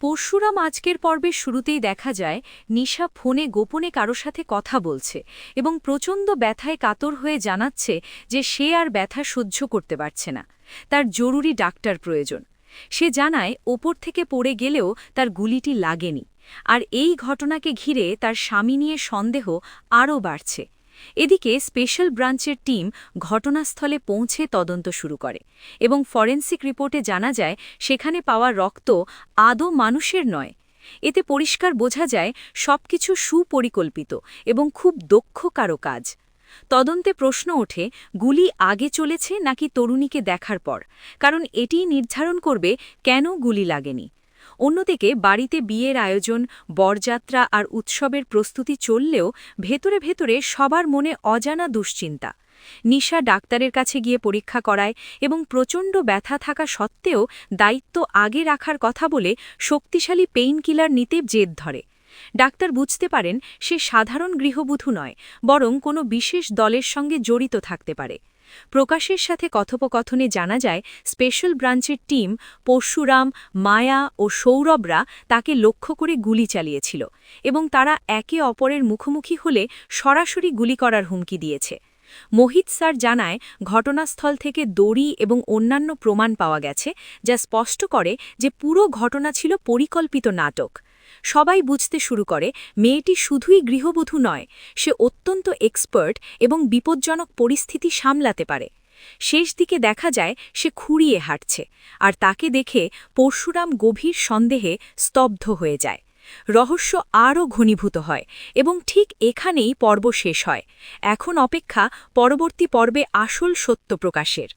পরশুরাম আজকের পর্বের শুরুতেই দেখা যায় নিশা ফোনে গোপনে কারো সাথে কথা বলছে এবং প্রচণ্ড ব্যথায় কাতর হয়ে জানাচ্ছে যে সে আর ব্যথা সহ্য করতে পারছে না, তার জরুরি ডাক্তার প্রয়োজন। সে জানায় ওপর থেকে পড়ে গেলেও তার গুলিটি লাগেনি, আর এই ঘটনাকে ঘিরে তার স্বামী নিয়ে সন্দেহ আরও বাড়ছে। এদিকে স্পেশাল ব্রাঞ্চের টিম ঘটনাস্থলে পৌঁছে তদন্ত শুরু করে এবং ফরেন্সিক রিপোর্টে জানা যায় সেখানে পাওয়া রক্ত আদৌ মানুষের নয়। এতে পরিষ্কার বোঝা যায় সবকিছু সুপরিকল্পিত এবং খুব দক্ষ কারো কাজ। তদন্তে প্রশ্ন ওঠে, গুলি আগে চলেছে নাকি তরুণীকে দেখার পর, কারণ এটিই নির্ধারণ করবে কেন গুলি লাগেনি। অন্যদিকে বাড়িতে বিয়ের আয়োজন, বরযাত্রা আর উৎসবের প্রস্তুতি চললেও ভেতরে ভেতরে সবার মনে অজানা দুশ্চিন্তা। নিশা ডাক্তারের কাছে গিয়ে পরীক্ষা করায় এবং প্রচণ্ড ব্যথা থাকা সত্ত্বেও দায়িত্ব আগে রাখার কথা বলে শক্তিশালী পেইন কিলার নিতে জেদ ধরে। ডাক্তার বুঝতে পারেন সে সাধারণ গৃহবধূ নয়, বরং কোনো বিশেষ দলের সঙ্গে জড়িত থাকতে পারে। প্রকাশের সাথে কথোপকথনে জানা যায় স্পেশাল ব্রাঞ্চের টিম পরশুরাম, মায়া ও সৌরভরা তাকে লক্ষ্য করে গুলি চালিয়েছিল এবং তারা একে অপরের মুখোমুখি হলে সরাসরি গুলি করার হুমকি দিয়েছে। মোহিত স্যার জানায় ঘটনাস্থল থেকে দড়ি এবং অন্যান্য প্রমাণ পাওয়া গেছে, যা স্পষ্ট করে যে পুরো ঘটনা ছিল পরিকল্পিত নাটক। সবাই বুঝতে শুরু করে মেয়েটি শুধুই গৃহবধূ নয়, সে অত্যন্ত এক্সপার্ট এবং বিপজ্জনক পরিস্থিতি সামলাতে পারে। শেষ দিকে দেখা যায় সে খুঁড়িয়ে হাঁটছে, আর তাকে দেখে পরশুরাম গভীর সন্দেহে স্তব্ধ হয়ে যায়। রহস্য আরও ঘনীভূত হয় এবং ঠিক এখানেই পর্ব শেষ হয়। এখন অপেক্ষা পরবর্তী পর্বে আসল সত্য প্রকাশের।